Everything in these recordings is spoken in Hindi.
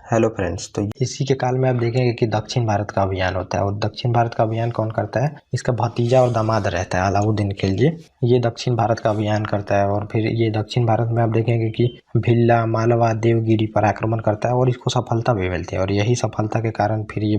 Hello friends. तो इसी के काल में आप देखेंगे कि दक्षिण भारत का अभियान होता है। और दक्षिण भारत का अभियान कौन करता है? इसका भतीजा और दामाद रहता है अलाउद्दीन खिलजी। ये दक्षिण भारत का अभियान करता है। और फिर ये दक्षिण भारत में आप देखेंगे कि भिल्ला, मालवा, देवगिरी पर आक्रमण करता है और इसको सफलता भी मिलती है। और यही सफलता के कारण फिर ये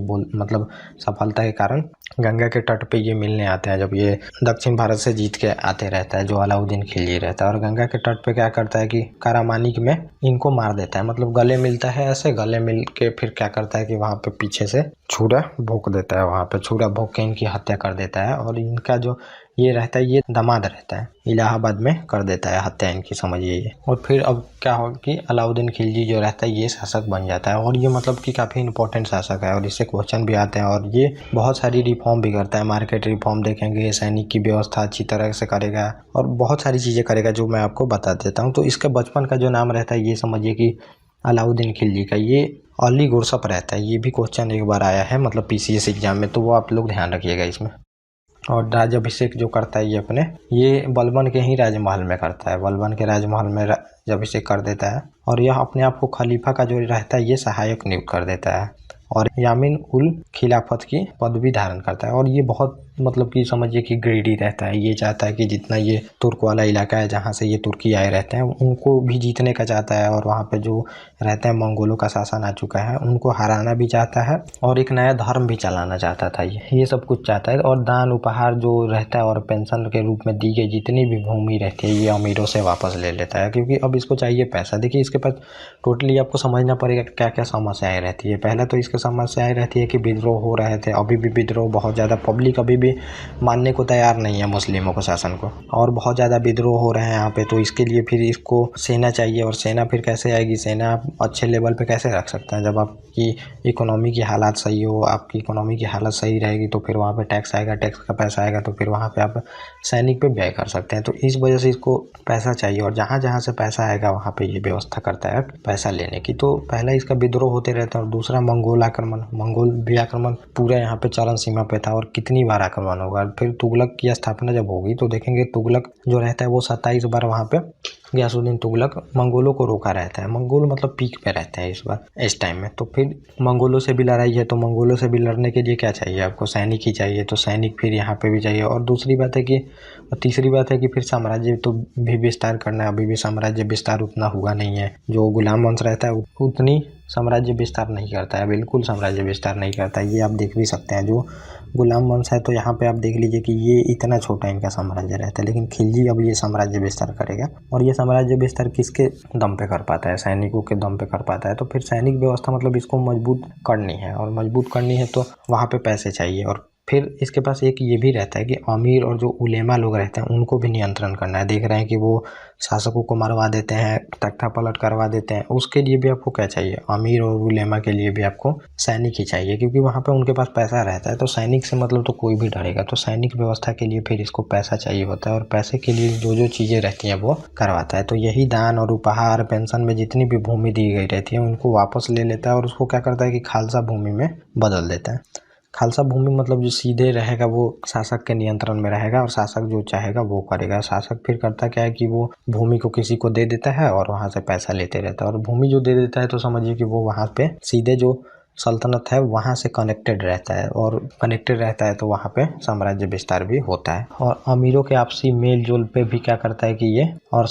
सफलता के कारण गंगा के तट पे ये मिलने आते हैं। जब ये दक्षिण भारत से जीत के आते रहता है जो अलाउद्दीन खिलजी रहता है, और गंगा के तट पे क्या करता है कि कारामानिक में इनको मार देता है। मतलब गले मिलता है, ऐसे गले मिल के फिर क्या करता है कि वहाँ पे पीछे से छुरा भोंक देता है। वहाँ पे छुरा भोंक के इनकी हत्या कर देता है। और इनका जो ये रहता है, ये दामाद रहता है, इलाहाबाद में कर देता है हत्या इनकी, समझिए ये। और फिर अब क्या होगा कि अलाउद्दीन खिलजी जो रहता है ये शासक बन जाता है। और ये मतलब कि काफ़ी इंपॉर्टेंट शासक है और इससे क्वेश्चन भी आते हैं। और ये बहुत सारी रिफॉर्म भी करता है। मार्केट रिफॉर्म देखेंगे, सैनिक की व्यवस्था अच्छी तरह से करेगा और बहुत सारी चीज़ें करेगा जो मैं आपको बता देता हूँ। तो इसका बचपन का जो नाम रहता है ये समझिए कि अलाउद्दीन खिलजी का ये अली गुरसप रहता है। ये भी क्वेश्चन एक बार आया है मतलब पीसीएस एग्जाम में, तो वो आप लोग ध्यान रखिएगा इसमें। और राज्याभिषेक जो करता है ये बलबन के ही राजमहल में करता है। बलबन के राजमहल में राज्याभिषेक कर देता है। और यह अपने आप को खलीफा का जो रहता है ये सहायक नियुक्त कर देता है। और यामीन उल खिलाफत की पदवी धारण करता है। और ये बहुत मतलब कि समझिए कि ग्रेडी रहता है। ये चाहता है कि जितना ये तुर्क वाला इलाका है जहाँ से ये तुर्की आए रहते हैं उनको भी जीतने का चाहता है। और वहाँ पे जो रहते हैं मंगोलों का शासन आ चुका है उनको हराना भी चाहता है और एक नया धर्म भी चलाना चाहता था। ये सब कुछ चाहता है। और दान उपहार जो रहता है और पेंशन के रूप में दी गई जितनी भी भूमि रहती है ये अमीरों से वापस ले लेता है, क्योंकि अब इसको चाहिए पैसा। देखिए इसके पास टोटली आपको समझना पड़ेगा क्या क्या समस्याएं रहती है। पहले तो इसकी समस्याएं रहती है कि विद्रोह हो रहे थे, अभी भी विद्रोह बहुत ज़्यादा, पब्लिक अभी भी मानने को तैयार नहीं है मुस्लिमों को शासन को, और बहुत ज़्यादा विद्रोह हो रहे हैं यहाँ पे। तो इसके लिए फिर इसको सेना चाहिए। और सेना फिर कैसे आएगी? सेना आप अच्छे लेवल पे कैसे रख सकते हैं? जब आपकी इकोनॉमी की हालात सही हो, आपकी इकोनॉमी की हालत सही रहेगी तो फिर वहाँ पे टैक्स आएगा, टैक्स का पैसा आएगा तो फिर वहाँ पे आप सैनिक पे व्यय कर सकते हैं। तो इस वजह से इसको पैसा चाहिए। और जहाँ जहाँ से पैसा आएगा वहाँ पे ये व्यवस्था करता है पैसा लेने की। तो पहला इसका विद्रोह होते रहता है। और दूसरा मंगोल भी आक्रमण पूरा यहाँ पे चरम सीमा पे था। और कितनी बार आक्रमण होगा। फिर तुगलक की स्थापना जब होगी तो देखेंगे तुगलक जो रहता है वो 27 बार वहाँ पे गयासुद्दीन तुगलक मंगोलों को रोका रहता है। मंगोल मतलब पीक पे रहते हैं इस टाइम में। तो फिर मंगोलों से भी लड़ाई है, तो मंगोलों से भी लड़ने के लिए क्या चाहिए आपको? सैनिक ही चाहिए। तो सैनिक फिर यहाँ पे भी चाहिए। और तीसरी बात है कि फिर साम्राज्य तो भी विस्तार करना है। अभी भी साम्राज्य विस्तार उतना हुआ नहीं है। जो गुलाम वंश रहता है उतनी साम्राज्य विस्तार नहीं करता है, बिल्कुल साम्राज्य विस्तार नहीं करता है। ये आप देख भी सकते हैं। जो गुलाम वंश है तो यहाँ पे आप देख लीजिए कि ये इतना छोटा इनका साम्राज्य रहता है, लेकिन खिलजी अब ये साम्राज्य विस्तार करेगा। और ये साम्राज्य विस्तार किसके दम पे कर पाता है? सैनिकों के दम पे कर पाता है। तो फिर सैनिक व्यवस्था मतलब इसको मजबूत करनी है, और मजबूत करनी है तो वहाँ पे पैसे चाहिए। और फिर इसके पास एक ये भी रहता है कि अमीर और जो उलेमा लोग रहते हैं उनको भी नियंत्रण करना है। देख रहे हैं कि वो शासकों को मरवा देते हैं, तख्ता पलट करवा देते हैं। उसके लिए भी आपको क्या चाहिए? अमीर और उलेमा के लिए भी आपको सैनिक ही चाहिए, क्योंकि वहाँ पे उनके पास पैसा रहता है। तो सैनिक से मतलब तो कोई भी डरेगा। तो सैनिक व्यवस्था के लिए फिर इसको पैसा चाहिए होता है, और पैसे के लिए जो जो चीज़ें रहती हैं वो करवाता है। तो यही दान और उपहार, पेंशन में जितनी भी भूमि दी गई रहती है उनको वापस ले लेता है। और उसको क्या करता है कि खालसा भूमि में बदल देता है। खालसा भूमि मतलब जो सीधे रहेगा वो शासक के नियंत्रण में रहेगा, और शासक जो चाहेगा वो करेगा। शासक फिर करता क्या है कि वो भूमि को किसी को दे देता है और वहाँ से पैसा लेते रहता है। और भूमि जो दे देता है तो समझिए कि वो वहाँ पे सीधे जो सल्तनत है वहाँ से कनेक्टेड रहता है, और कनेक्टेड रहता है तो वहाँ पे साम्राज्य विस्तार भी होता है। और अमीरों के आपसी मेल जोल पे भी क्या करता है कि ये, और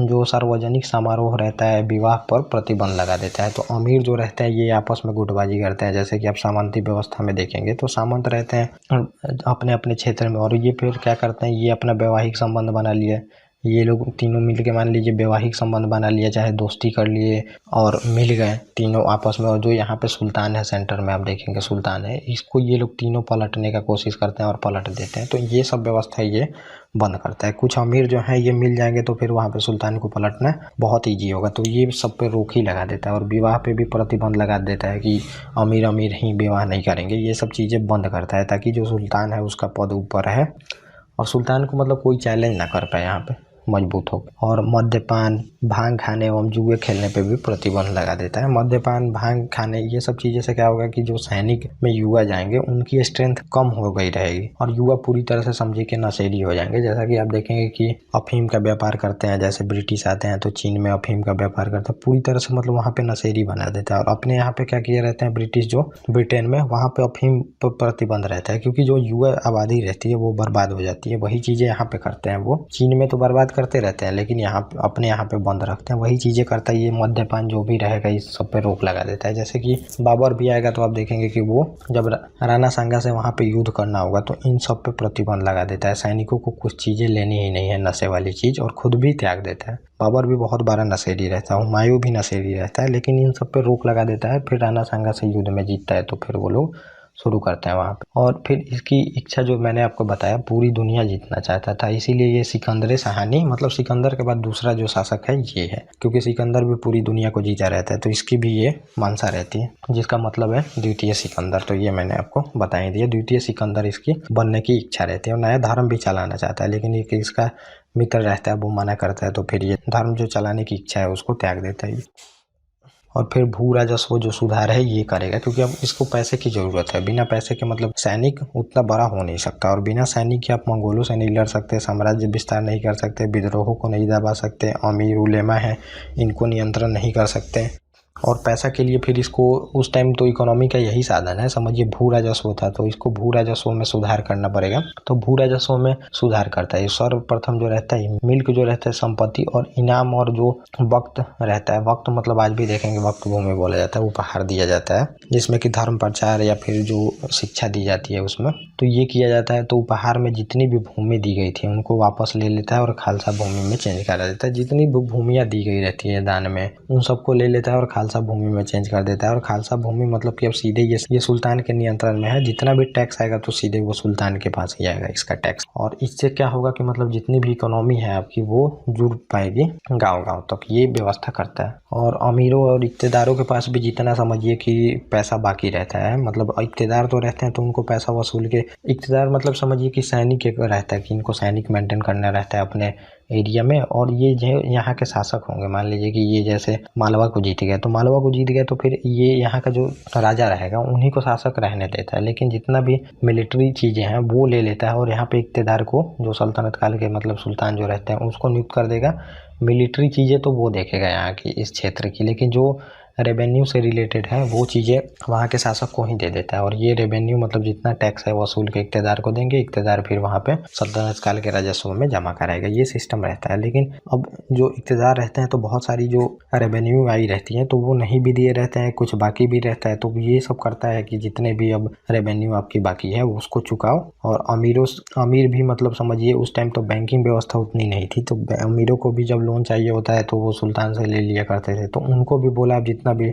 जो सार्वजनिक समारोह रहता है विवाह पर प्रतिबंध लगा देता है। तो अमीर जो रहते हैं ये आपस में गुटबाजी करते हैं। जैसे कि आप सामंती व्यवस्था में देखेंगे तो सामंत रहते हैं अपने अपने क्षेत्र में, और ये फिर क्या करते हैं, ये अपना वैवाहिक संबंध बना लिए। ये लोग तीनों मिल के मान लीजिए वैवाहिक संबंध बना लिया, चाहे दोस्ती कर लिए और मिल गए तीनों आपस में। और जो यहाँ पे सुल्तान है सेंटर में आप देखेंगे सुल्तान है, इसको ये लोग तीनों पलटने का कोशिश करते हैं और पलट देते हैं। तो ये सब व्यवस्था ये बंद करता है। कुछ अमीर जो है ये मिल जाएंगे तो फिर वहाँ पे सुल्तान को पलटना बहुत ईजी होगा। तो ये सब पे रोक ही लगा देता है। और विवाह पे भी प्रतिबंध लगा देता है कि अमीर अमीर ही विवाह नहीं करेंगे। ये सब चीज़ें बंद करता है ताकि जो सुल्तान है उसका पद ऊपर है और सुल्तान को मतलब कोई चैलेंज ना कर पाए यहाँ पे। मजबूत हो। और मद्यपान, भांग खाने एवं जुए खेलने पे भी प्रतिबंध लगा देता है। मद्यपान, भांग खाने, ये सब चीज़ें से क्या होगा कि जो सैनिक में युवा जाएंगे उनकी स्ट्रेंथ कम हो गई रहेगी और युवा पूरी तरह से समझिए कि नशेड़ी हो जाएंगे। जैसा कि आप देखेंगे कि अफीम का व्यापार करते हैं, जैसे ब्रिटिश आते हैं तो चीन में अफीम का व्यापार करते हैं, पूरी तरह से मतलब वहाँ पे नशेड़ी बना देता है। और अपने यहाँ पे क्या किए रहते हैं ब्रिटिश जो ब्रिटेन में, वहाँ पे अफीम पर प्रतिबंध रहता है क्योंकि जो युवा आबादी रहती है वो बर्बाद हो जाती है। वही चीज़ें यहाँ पे करते हैं, वो चीन में तो बर्बाद करते रहते हैं लेकिन यहाँ अपने यहाँ पे बंद रखते हैं। वही चीज़ें करता है ये मद्यपान जो भी रहेगा इस सब पे रोक लगा देता है। जैसे कि बाबर भी आएगा तो आप देखेंगे कि वो जब राणा सांगा से वहाँ पे युद्ध करना होगा तो इन सब पे प्रतिबंध लगा देता है। सैनिकों को कुछ चीज़ें लेनी ही नहीं है नशे वाली चीज़, और खुद भी त्याग देता है। बाबर भी बहुत बार नशेड़ी रहता है, हुमायूं भी नशेड़ी रहता है, लेकिन इन सब पे रोक लगा देता है। फिर राणा सांगा से युद्ध में जीतता है तो फिर वो लोग शुरू करते हैं वहाँ पे। और फिर इसकी इच्छा जो मैंने आपको बताया पूरी दुनिया जीतना चाहता था, इसीलिए ये सिकंदर सहानी, मतलब सिकंदर के बाद दूसरा जो शासक है ये है, क्योंकि सिकंदर भी पूरी दुनिया को जीता रहता है तो इसकी भी ये मानसा रहती है, जिसका मतलब है द्वितीय सिकंदर। तो ये मैंने आपको बता ही दिया, द्वितीय सिकंदर इसकी बनने की इच्छा रहती है और नया धर्म भी चलाना चाहता है, लेकिन ये इसका मित्र रहता है वो मना करता है तो फिर ये धर्म जो चलाने की इच्छा है उसको त्याग देता है। और फिर भू राजस्व जो सुधार है ये करेगा, क्योंकि अब इसको पैसे की ज़रूरत है। बिना पैसे के मतलब सैनिक उतना बड़ा हो नहीं सकता, और बिना सैनिक के आप मंगोलों से नहीं लड़ सकते, साम्राज्य विस्तार नहीं कर सकते, विद्रोहों को नहीं दबा सकते, अमीर उलेमा हैं इनको नियंत्रण नहीं कर सकते। और पैसा के लिए फिर इसको उस टाइम तो इकोनॉमी का यही साधन है, समझिए भू राजस्व था, तो इसको भू राजस्व में सुधार करना पड़ेगा। तो भू राजस्व में सुधार करता है सर्वप्रथम जो रहता है मिल्क जो रहता है संपत्ति, और इनाम, और जो वक्त रहता है, वक्त मतलब आज भी देखेंगे वक्त भूमि बोला जाता है, उपहार दिया जाता है जिसमें कि धर्म प्रचार या फिर जो शिक्षा दी जाती है उसमें तो ये किया जाता है। तो उपहार में जितनी भी भूमि दी गई थी उनको वापस ले लेता है और खालसा भूमि में चेंज करा देता है। जितनी भी भूमियाँ दी गई रहती है दान में उन सबको ले लेता है और खालसा भूमि में चेंज कर देता है। और खालसा भूमि मतलब कि अब सीधे ये सुल्तान के नियंत्रण में है, जितना भी टैक्स आएगा तो सीधे वो सुल्तान के पास ही आएगा इसका टैक्स। और इससे क्या होगा कि मतलब जितनी भी इकोनॉमी है आपकी वो जुड़ पाएगी गांव-गांव तक, ये व्यवस्था करता है। और अमीरों और इक़्तेदारों के पास भी जितना समझिए कि पैसा बाकी रहता है, मतलब इक़्तेदार तो रहते हैं तो उनको पैसा वसूल के, इक़्तेदार मतलब समझिए कि सैनिक एक रहता है कि इनको सैनिक मेंटेन करना रहता है अपने एरिया में, और ये जो यहाँ के शासक होंगे, मान लीजिए कि ये जैसे मालवा को जीत गया तो मालवा को जीत गया तो फिर ये यहाँ का जो राजा रहेगा उन्हीं को शासक रहने देता है, लेकिन जितना भी मिलिट्री चीज़ें हैं वो ले लेता है और यहाँ पे इक़्तेदार को जो सल्तनत काल के मतलब सुल्तान जो रहते हैं उसको नियुक्त कर देगा। मिलिट्री चीज़ें तो वो देखेगा यहाँ की इस क्षेत्र की, लेकिन जो रेवेन्यू से रिलेटेड है वो चीज़ें वहाँ के शासक को ही दे देता है। और ये रेवेन्यू मतलब जितना टैक्स है वसूल के इक़्तेदार को देंगे, इक़्तेदार फिर वहाँ पे सल्तनत काल के राजस्व में जमा कराएगा, ये सिस्टम रहता है। लेकिन अब जो इक़्तेदार रहते हैं तो बहुत सारी जो रेवेन्यू आई रहती है तो वो नहीं भी दिए रहते हैं, कुछ बाकी भी रहता है, तो ये सब करता है कि जितने भी अब रेवेन्यू आपकी बाकी है उसको चुकाओ। और अमीर भी मतलब समझिए उस टाइम तो बैंकिंग व्यवस्था उतनी नहीं थी, तो अमीरों को भी जब लोन चाहिए होता है तो वो सुल्तान से ले लिया करते थे, तो उनको भी बोला आप जितना भी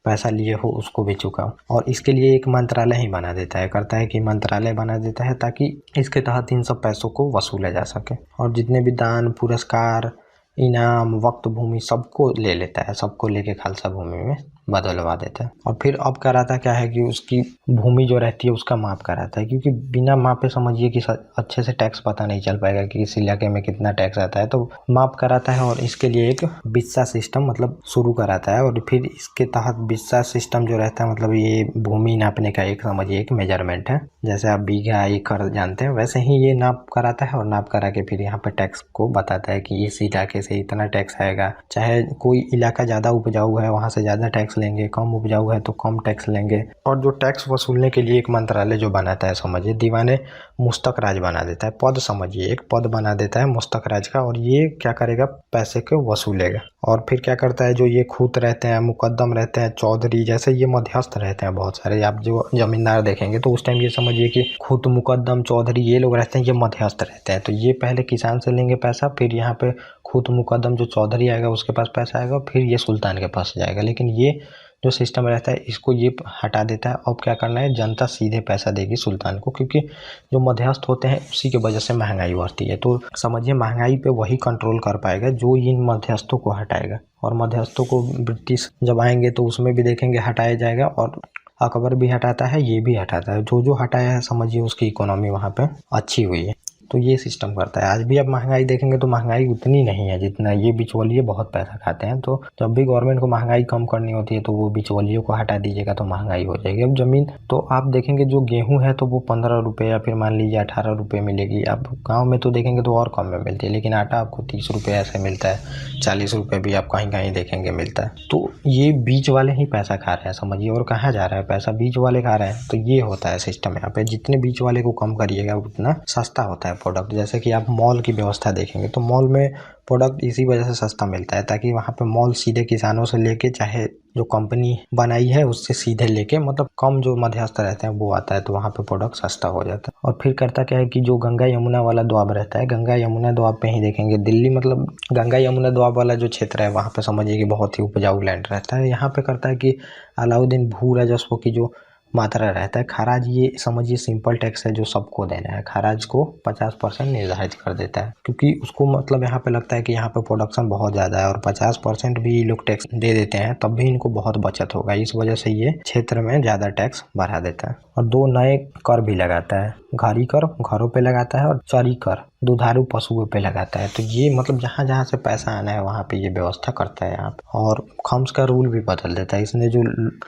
पैसा लिए हो उसको भी चुकाओ। और इसके लिए एक मंत्रालय ही बना देता है, करता है कि मंत्रालय बना देता है ताकि इसके तहत इन सब पैसों को वसूला जा सके। और जितने भी दान, पुरस्कार, इनाम, वक्त भूमि सबको ले लेता है, सबको लेके खालसा भूमि में बदलवा देता है। और फिर अब कराता क्या है कि उसकी भूमि जो रहती है उसका माप कराता है, क्योंकि बिना मापे समझिए कि अच्छे से टैक्स पता नहीं चल पाएगा कि इस इलाके में कितना टैक्स आता है, तो माप कराता है और इसके लिए एक बिस्सा सिस्टम मतलब शुरू कराता है। और फिर इसके तहत बिस्सा सिस्टम जो रहता है मतलब ये भूमि नापने का एक समझिए एक मेजरमेंट है, जैसे आप बीघा एकड़ जानते हैं वैसे ही ये नाप कराता है। और नाप करा के फिर यहाँ पे टैक्स को बताता है कि इस इलाके से इतना टैक्स आएगा, चाहे कोई इलाका ज़्यादा उपजाऊ है वहाँ से ज़्यादा टैक्स लेंगे, कम उपजाऊ है तो कम टैक्स लेंगे। और जो टैक्स वसूलने के लिए एक मंत्रालय जो बनाता है समझिए दीवाने मुस्तक राज बना देता है, पद समझिए एक पद बना देता है मुस्तक राज का, और ये क्या करेगा पैसे को वसूलेगा। और फिर क्या करता है जो ये खूत रहते हैं, मुकद्दम रहते हैं, चौधरी जैसे ये मध्यस्थ रहते हैं बहुत सारे, आप जो जमींदार देखेंगे तो उस टाइम ये समझिए कि खूत, मुकद्दम, चौधरी ये लोग रहते हैं, ये मध्यस्थ रहते हैं। तो ये पहले किसान से लेंगे पैसा, फिर यहाँ पे खूत मुकद्दम जो चौधरी आएगा उसके पास पैसा आएगा, फिर ये सुल्तान के पास जाएगा। लेकिन ये जो सिस्टम रहता है इसको ये हटा देता है। अब क्या करना है, जनता सीधे पैसा देगी सुल्तान को, क्योंकि जो मध्यस्थ होते हैं उसी की वजह से महंगाई बढ़ती है। तो समझिए महंगाई पे वही कंट्रोल कर पाएगा जो इन मध्यस्थों को हटाएगा। और मध्यस्थों को ब्रिटिश जब आएंगे तो उसमें भी देखेंगे हटाया जाएगा, और अकबर भी हटाता है, ये भी हटाता है, जो जो हटाया है समझिए उसकी इकोनॉमी वहाँ पे अच्छी हुई है। तो ये सिस्टम करता है। आज भी आप महंगाई देखेंगे तो महंगाई उतनी नहीं है जितना ये बिचौलिए बहुत पैसा खाते हैं। तो जब भी गवर्नमेंट को महंगाई कम करनी होती है तो वो बिचौलियों को हटा दीजिएगा तो महंगाई हो जाएगी। अब जमीन तो आप देखेंगे जो गेहूँ है तो वो 15 रुपये या फिर मान लीजिए 18 रुपये मिलेगी। आप गाँव में तो देखेंगे तो और कम में मिलती है, लेकिन आटा आपको 30 रुपये ऐसे मिलता है, 40 रुपये भी आप कहीं कहीं देखेंगे मिलता है। तो ये बीच वाले ही पैसा खा रहे हैं समझिए, और कहाँ जा रहा है पैसा, बीच वाले खा रहे हैं। तो ये होता है सिस्टम यहाँ पे, जितने बीच वाले को कम करिएगा उतना सस्ता होता है प्रोडक्ट। जैसे कि आप मॉल की व्यवस्था देखेंगे तो मॉल में प्रोडक्ट इसी वजह से सस्ता मिलता है ताकि वहाँ पे मॉल सीधे किसानों से लेके चाहे जो कंपनी बनाई है उससे सीधे लेके, मतलब कम जो मध्यस्थ रहते हैं वो आता है, तो वहाँ पे प्रोडक्ट सस्ता हो जाता है। और फिर करता क्या है कि जो गंगा यमुना वाला दोआब रहता है, गंगा यमुना दोआब पे ही देखेंगे दिल्ली, मतलब गंगा यमुना दोआब वाला जो क्षेत्र है वहाँ पे समझिए कि बहुत ही उपजाऊ लैंड रहता है। यहाँ पे करता है कि अलाउद्दीन भू राजस्व की जो मात्रा रहता है, खराज ये समझिए सिंपल टैक्स है जो सबको देना है, खराज को 50% निर्धारित कर देता है, क्योंकि उसको मतलब यहाँ पे लगता है कि यहाँ पे प्रोडक्शन बहुत ज़्यादा है और 50% भी ये लोग टैक्स दे देते हैं तब भी इनको बहुत बचत होगा, इस वजह से ये क्षेत्र में ज़्यादा टैक्स बढ़ा देता है। और 2 नए कर भी लगाता है, घारी कर घरों पे लगाता है और चरी कर दुधारू पशुओं पे लगाता है। तो ये मतलब जहाँ जहाँ से पैसा आना है वहाँ पे ये व्यवस्था करता है यहाँ पे। और खम्स का रूल भी बदल देता है, इसने जो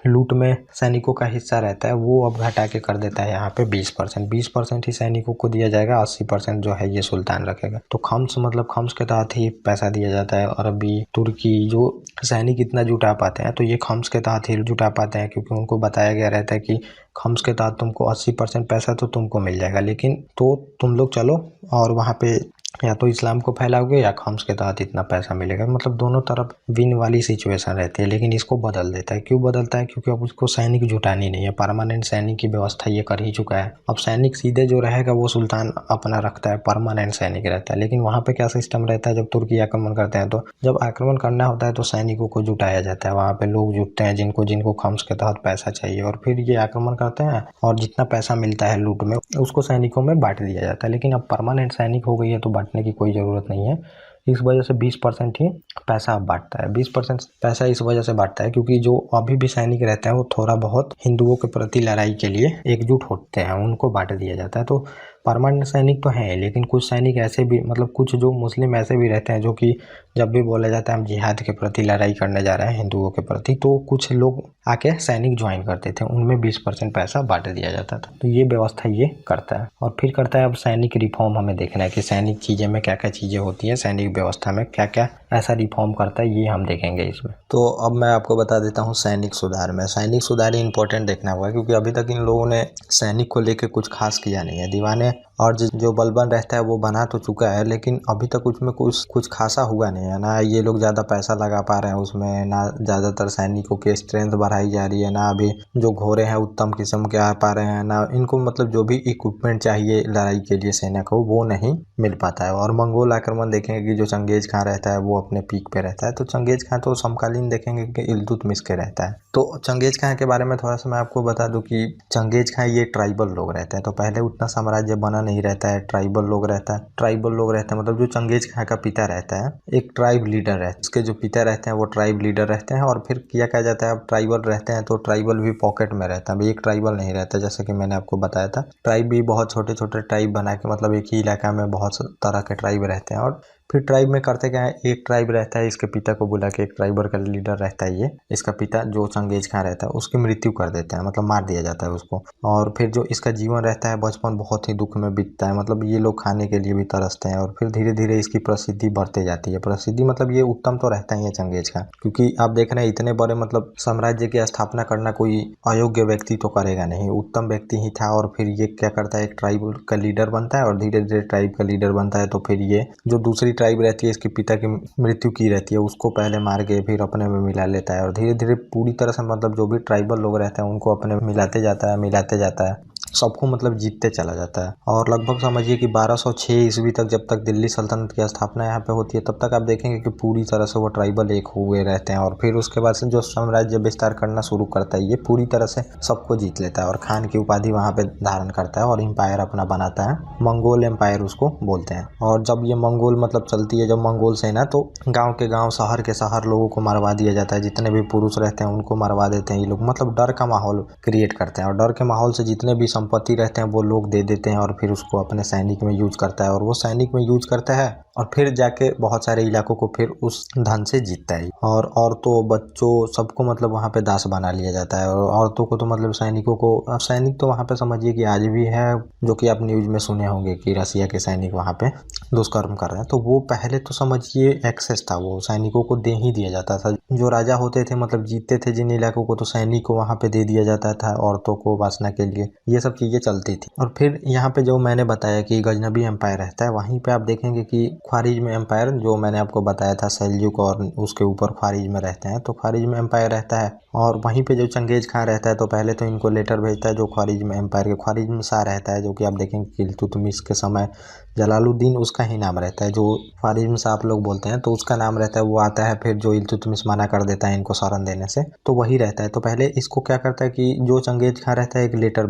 लूट में सैनिकों का हिस्सा रहता है वो अब घटा के कर देता है यहाँ पे 20% ही सैनिकों को दिया जाएगा, 80% जो है ये सुल्तान रखेगा। तो खम्स मतलब खम्स के तहत ही पैसा दिया जाता है। और अभी तुर्की जो सैनिक इतना जुटा पाते हैं तो ये खम्स के तहत ही जुटा पाते हैं, क्योंकि उनको बताया गया रहता है कि खम्स के तहत तुमको 80% पैसा तो तुमको मिल जाएगा, लेकिन तो तुम लोग चलो और वहाँ पे या तो इस्लाम को फैलाओगे या खम्स के तहत इतना पैसा मिलेगा। मतलब दोनों तरफ विन वाली सिचुएशन रहती है। लेकिन इसको बदल देता है, क्यों बदलता है? क्योंकि अब उसको सैनिक जुटानी नहीं है, परमानेंट सैनिक की व्यवस्था ये कर ही चुका है। अब सैनिक सीधे जो रहेगा वो सुल्तान अपना रखता है, परमानेंट सैनिक रहता है। लेकिन वहाँ पे क्या सिस्टम रहता है, जब तुर्की आक्रमण करते हैं तो जब आक्रमण करना होता है तो सैनिकों को जुटाया जाता है, वहाँ पे लोग जुटते हैं जिनको जिनको खम्स के तहत पैसा चाहिए, और फिर ये आक्रमण करते हैं और जितना पैसा मिलता है लूट में उसको सैनिकों में बांट दिया जाता है। लेकिन अब परमानेंट सैनिक हो गई है तो बांटने की कोई ज़रूरत नहीं है, इस वजह से 20% ही पैसा अब बांटता है। 20% पैसा इस वजह से बांटता है क्योंकि जो अभी भी सैनिक रहते हैं वो थोड़ा बहुत हिंदुओं के प्रति लड़ाई के लिए एकजुट होते हैं, उनको बांट दिया जाता है। तो परमानेंट सैनिक तो हैं, लेकिन कुछ सैनिक ऐसे भी, मतलब कुछ जो मुस्लिम ऐसे भी रहते हैं जो कि जब भी बोला जाता है हम जिहाद के प्रति लड़ाई करने जा रहे हैं हिंदुओं के प्रति, तो कुछ लोग आके सैनिक ज्वाइन करते थे, उनमें 20% पैसा बांट दिया जाता था। तो ये व्यवस्था ये करता है। और फिर करता है अब सैनिक रिफॉर्म, हमें देखना है कि सैनिक चीज़ें में क्या क्या चीज़ें होती हैं, सैनिक व्यवस्था में क्या क्या ऐसा रिफॉर्म करता है, ये हम देखेंगे इसमें। तो अब मैं आपको बता देता हूँ सैनिक सुधार में। सैनिक सुधार ही इंपॉर्टेंट देखना होगा क्योंकि अभी तक इन लोगों ने सैनिक को लेकर कुछ खास किया नहीं है। दीवाने और जो बलबन रहता है वो बना तो चुका है, लेकिन अभी तक उसमें कुछ खासा हुआ नहीं है ना। ये लोग ज़्यादा पैसा लगा पा रहे हैं उसमें, ना ज़्यादातर सैनिकों की स्ट्रेंथ बढ़ाई जा रही है, ना अभी जो घोड़े हैं उत्तम किस्म के आ पा रहे हैं, ना इनको मतलब जो भी इक्विपमेंट चाहिए लड़ाई के लिए सेना को वो नहीं मिल पाता है। और मंगोल आक्रमण देखेंगे कि जो चंगेज खां रहता है वो अपने पीक पे रहता है, तो चंगेज खां तो समकालीन देखेंगे कि इल्तुतमिश के रहता है। तो चंगेज खां के बारे में थोड़ा सा मैं आपको बता दूं कि चंगेज खां ये ट्राइबल लोग रहते हैं। तो पहले उतना साम्राज्य बना नहीं रहता है, ट्राइबल लोग रहता है। ट्राइबल लोग रहते हैं मतलब जो चंगेज खां का पिता रहता है एक ट्राइब लीडर है, उसके जो पिता रहते हैं वो ट्राइब लीडर रहते हैं। और फिर किया क्या जाता है, अब ट्राइबल रहते हैं तो ट्राइबल भी पॉकेट में रहता है, एक ट्राइबल नहीं रहता। जैसे कि मैंने आपको बताया था, ट्राइब भी बहुत छोटे छोटे ट्राइब बना के, मतलब एक ही इलाका में बहुत तरह के ट्राइब रहते हैं। और फिर ट्राइब में करते क्या है, एक ट्राइब रहता है, इसके पिता को बुला के, एक ट्राइबर का लीडर रहता है ये, इसका पिता जो चंगेज खां रहता है उसकी मृत्यु कर देता है, मतलब मार दिया जाता है उसको। और फिर जो इसका जीवन रहता है बचपन बहुत ही दुख में बीतता है, मतलब ये लोग खाने के लिए भी तरसते हैं। और फिर धीरे धीरे इसकी प्रसिद्धि बढ़ते जाती है। प्रसिद्धि मतलब ये उत्तम तो रहता ही है चंगेज खां, क्योंकि आप देख रहे हैं इतने बड़े मतलब साम्राज्य की स्थापना करना कोई अयोग्य व्यक्ति तो करेगा नहीं, उत्तम व्यक्ति ही था। और फिर ये क्या करता है, एक ट्राइब का लीडर बनता है और धीरे धीरे ट्राइब का लीडर बनता है। तो फिर ये जो दूसरी ट्राइब रहती है, इसके पिता की मृत्यु की रहती है, उसको पहले मार के फिर अपने में मिला लेता है। और धीरे धीरे पूरी तरह से मतलब जो भी ट्राइबल लोग रहते हैं उनको अपने में मिलाते जाता है, सबको मतलब जीतते चला जाता है। और लगभग समझिए कि 1206 ईस्वी तक, जब तक दिल्ली सल्तनत की स्थापना यहाँ पे होती है, तब तक आप देखेंगे कि पूरी तरह से वो ट्राइबल एक हुए रहते हैं। और फिर उसके बाद से जो साम्राज्य विस्तार करना शुरू करता है, ये पूरी तरह से सबको जीत लेता है और खान की उपाधि वहाँ पे धारण करता है और एम्पायर अपना बनाता है, मंगोल एम्पायर उसको बोलते हैं। और जब ये मंगोल मतलब चलती है, जब मंगोल सेना, तो गाँव के गाँव, शहर के शहर लोगों को मरवा दिया जाता है, जितने भी पुरुष रहते हैं उनको मरवा देते हैं ये लोग, मतलब डर का माहौल क्रिएट करते हैं। और डर के माहौल से जितने भी संपत्ति रहते हैं वो लोग दे देते हैं और फिर उसको अपने सैनिक में यूज करता है, और वो सैनिक में यूज करता है और फिर जाके बहुत सारे इलाकों को फिर उस धन से जीतता है। और औरतों बच्चों सबको मतलब वहाँ पे दास बना लिया जाता है। और औरतों को तो मतलब सैनिकों को, अब सैनिक तो वहाँ पे समझिए कि आज भी है, जो कि आप न्यूज में सुने होंगे कि रसिया के सैनिक वहाँ पे दुष्कर्म कर रहे हैं। तो वो पहले तो समझिए एक्सेस था, वो सैनिकों को दे ही दिया जाता था। जो राजा होते थे मतलब जीतते थे जिन इलाकों को, तो सैनिक को वहाँ पे दे दिया जाता था औरतों को वासना के लिए, ये सब चीज़ें चलती थी। और फिर यहाँ पे जो मैंने बताया कि गजनबी एम्पायर रहता है, वहीं पे आप देखेंगे कि ख्वारिज़्म एम्पायर जो मैंने आपको बताया था, सेल्जुक और उसके ऊपर ख्वारिज़्म रहते हैं, तो ख्वारिज़्म एम्पायर रहता है। और वहीं पे जो चंगेज खां रहता है, तो पहले तो इनको लेटर भेजता है जो ख्वारिज़्म एम्पायर के ख्वारिज़्म शाह रहता है, जो कि आप देखेंगे कि इल्तुतमिश के समय जलालुद्दीन उसका ही नाम रहता है, जो ख्वारिज़्म शाह आप लोग बोलते हैं तो उसका नाम रहता है, वो आता है फिर जो इल्तुतमिश मना कर देता है इनको शरण देने से, तो वही रहता है। तो पहले इसको क्या करता है कि जो चंगेज खां रहता है एक लेटर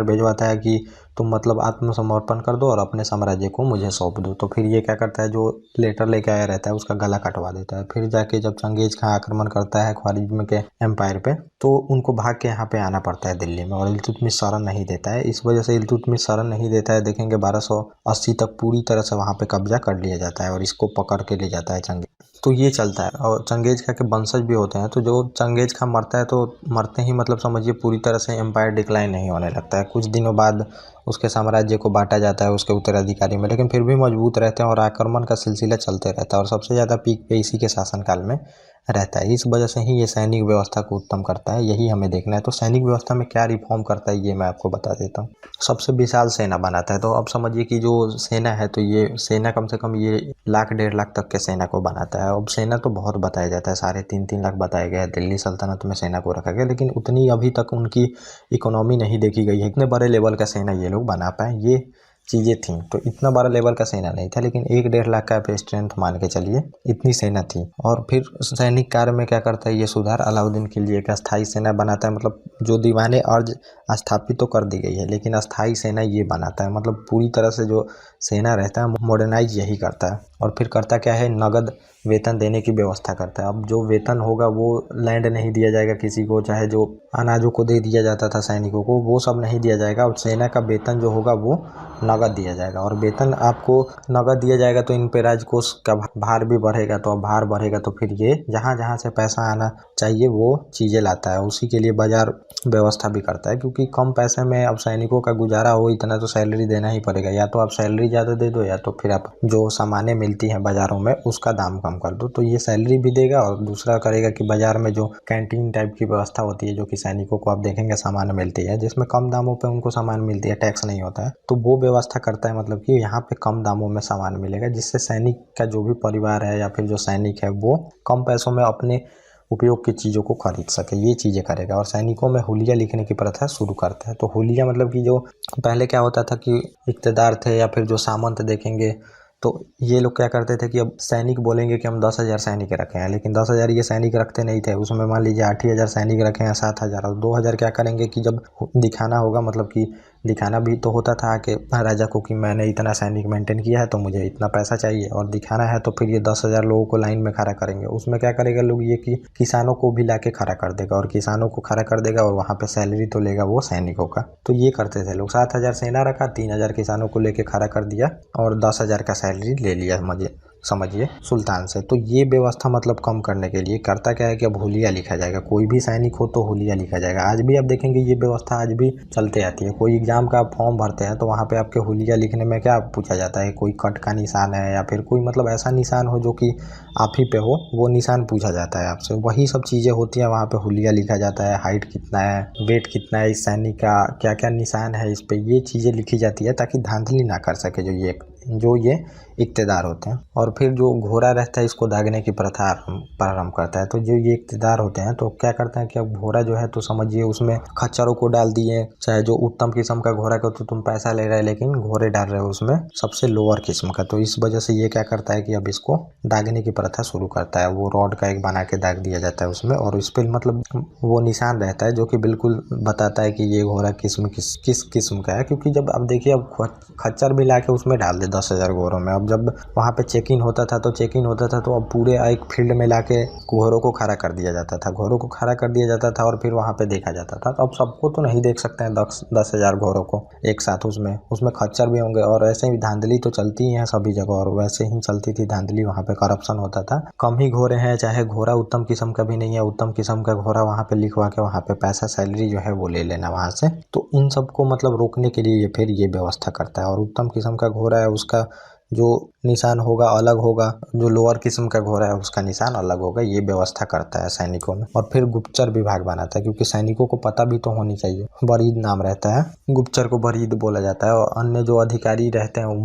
भिजवाता है कि तुम मतलब आत्मसमर्पण कर दो और अपने साम्राज्य को मुझे सौंप दो। तो फिर ये क्या करता है, जो लेटर लेके आया रहता है उसका गला कटवा देता है। फिर जाके जब चंगेज खां आक्रमण करता है ख्वारिज़्म के एम्पायर पे, तो उनको भाग के यहाँ पे आना पड़ता है दिल्ली में, और इल्तुतमिश शरण नहीं देता है। इस वजह से इल्तुतमिश शरण नहीं देता है, देखेंगे 1280 तक पूरी तरह से वहाँ पे कब्जा कर लिया जाता है और इसको पकड़ के ले जाता है चंगेज। तो ये चलता है। और चंगेज खां के वंशज भी होते हैं, तो जो चंगेज खां मरता है तो मरते ही मतलब समझिए पूरी तरह से एम्पायर डिक्लाइन नहीं होने लगता है। कुछ दिनों बाद उसके साम्राज्य को बांटा जाता है उसके उत्तराधिकारी में, लेकिन फिर भी मजबूत रहते हैं और आक्रमण का सिलसिला चलते रहता है, और सबसे ज़्यादा पीक पे इसी के शासनकाल में रहता है। इस वजह से ही ये सैनिक व्यवस्था को उत्तम करता है, यही हमें देखना है। तो सैनिक व्यवस्था में क्या रिफॉर्म करता है ये मैं आपको बता देता हूँ। सबसे विशाल सेना बनाता है। तो अब समझिए कि जो सेना है, तो ये सेना कम से कम ये 1 लाख 1.5 लाख तक के सेना को बनाता है। अब सेना तो बहुत बताया जाता है, 3.5 लाख बताया गया है दिल्ली सल्तनत में सेना को रखा गया, लेकिन उतनी अभी तक उनकी इकोनॉमी नहीं देखी गई है, इतने बड़े लेवल का सेना ये लोग बना पाए, ये चीज़ें थी। तो इतना बड़ा लेवल का सेना नहीं था, लेकिन 1-1.5 लाख का आप स्ट्रेंथ मान के चलिए, इतनी सेना थी। और फिर सैनिक कार्य में क्या करता है ये सुधार, अलाउद्दीन खिलजी एक अस्थायी सेना बनाता है। मतलब जो दीवाने अर्ज स्थापित तो कर दी गई है, लेकिन अस्थायी सेना ये बनाता है, मतलब पूरी तरह से जो सेना रहता है मॉडर्नाइज यही करता है। और फिर करता क्या है, नगद वेतन देने की व्यवस्था करता है। अब जो वेतन होगा वो लैंड नहीं दिया जाएगा किसी को, चाहे जो अनाजों को दे दिया जाता था सैनिकों को वो सब नहीं दिया जाएगा। और सेना का वेतन जो होगा वो नगद दिया जाएगा, और वेतन आपको नगद दिया जाएगा तो इन पे राजकोष का भार भी बढ़ेगा। तो अब भार बढ़ेगा तो फिर ये जहाँ जहाँ से पैसा आना चाहिए वो चीज़ें लाता है, उसी के लिए बाजार व्यवस्था भी करता है, क्योंकि कम पैसे में अब सैनिकों का गुजारा हो इतना तो सैलरी देना ही पड़ेगा। या तो आप सैलरी ज़्यादा दे दो, या तो फिर आप जो सामानें मिलती हैं बाज़ारों में उसका दाम कम कर दो। तो ये सैलरी भी देगा, और दूसरा करेगा कि बाज़ार में जो कैंटीन टाइप की व्यवस्था होती है, जो कि सैनिकों को आप देखेंगे सामान मिलती है, जिसमें कम दामों पर उनको सामान मिलती है, टैक्स नहीं होता है, तो वो व्यवस्था करता है। मतलब कि यहाँ पे कम दामों में सामान मिलेगा, जिससे सैनिक का जो भी परिवार है या फिर जो सैनिक है वो कम पैसों में अपने उपयोग की चीज़ों को खरीद सके, ये चीज़ें करेगा। और सैनिकों में हुलिया लिखने की प्रथा शुरू करता है। तो हुलिया मतलब कि जो पहले क्या होता था कि इक़्तिदार थे या फिर जो सामंत देखेंगे, तो ये लोग क्या करते थे कि अब सैनिक बोलेंगे कि हम 10,000 सैनिक रखे हैं, लेकिन 10,000 ये सैनिक रखते नहीं थे। उसमें मान लीजिए 8,000 सैनिक रखे हैं, 7,000, और 2,000 क्या करेंगे कि जब दिखाना होगा, मतलब कि दिखाना भी तो होता था कि राजा को कि मैंने इतना सैनिक मेंटेन किया है तो मुझे इतना पैसा चाहिए, और दिखाना है तो फिर ये 10,000 लोगों को लाइन में खड़ा करेंगे। उसमें क्या करेगा लोग ये कि किसानों को भी ला के खड़ा कर देगा, और किसानों को खड़ा कर देगा और वहाँ पे सैलरी तो लेगा वो सैनिकों का। तो ये करते थे लोग, 7,000 सेना रखा, 3,000 किसानों को लेके खड़ा कर दिया, और 10,000 का सैलरी ले लिया समझिए सुल्तान से। तो ये व्यवस्था मतलब कम करने के लिए करता क्या है कि अब हुलिया लिखा जाएगा, कोई भी सैनिक हो तो हुलिया लिखा जाएगा। आज भी आप देखेंगे ये व्यवस्था आज भी चलते आती है। कोई एग्जाम का आप फॉर्म भरते हैं तो वहाँ पे आपके हुलिया लिखने में क्या पूछा जाता है, कोई कट का निशान है या फिर कोई मतलब ऐसा निशान हो जो कि आप ही पे हो, वो निशान पूछा जाता है आपसे। वही सब चीज़ें होती हैं वहाँ पे, हुलिया लिखा जाता है, हाइट कितना है, वेट कितना है इस सैनिक का, क्या क्या निशान है इस पे, ये चीज़ें लिखी जाती है ताकि धांधली ना कर सके जो ये इक़्तिदार होते हैं। और फिर जो घोड़ा रहता है इसको दागने की प्रथा प्रारंभ करता है। तो जो ये इक़्तिदार होते हैं तो क्या करते हैं कि अब घोड़ा जो है तो समझिए उसमें खच्चरों को डाल दिए, चाहे जो उत्तम किस्म का घोड़ा का तो तुम पैसा ले रहे हैं, लेकिन घोड़े डाल रहे हो उसमें सबसे लोअर किस्म का। तो इस वजह से ये क्या करता है कि अब इसको दागने की प्रथा शुरू करता है। वो रॉड का एक बना के दाग दिया जाता है उसमें, और उस पर मतलब वो निशान रहता है जो कि बिल्कुल बताता है कि ये घोड़ा किस किस्म का है। क्योंकि जब अब देखिए अब खच्चर भी ला के उसमें डाल दे 10,000 घोड़ों में। अब जब वहाँ पे चेक इन होता था तो अब पूरे एक फील्ड में लाके घोड़ों को खड़ा कर दिया जाता था और फिर वहाँ पे देखा जाता था। तो अब सबको तो नहीं देख सकते हैं 10,000 घोड़ों को एक साथ। उसमें खच्चर भी होंगे और ऐसे ही धांधली तो चलती ही है सभी जगह, और वैसे ही चलती थी धांधली, वहाँ पे करप्शन होता था। कम ही घोड़े हैं, चाहे घोड़ा उत्तम किस्म का भी नहीं है, उत्तम किस्म का घोड़ा वहाँ पे लिखवा के वहाँ पे पैसा सैलरी जो है वो ले लेना वहाँ से। तो इन सबको मतलब रोकने के लिए फिर ये व्यवस्था करता है। और उत्तम किस्म का घोड़ा है उसका जो निशान होगा अलग होगा, जो लोअर किस्म का घोड़ा है उसका निशान अलग होगा, ये व्यवस्था करता है सैनिकों में। और फिर गुप्तचर विभाग बनाता है, क्योंकि सैनिकों को पता भी तो होनी चाहिए। बरीद नाम रहता है, गुप्तचर को बरीद बोला जाता है। और अन्य जो अधिकारी रहते हैं वो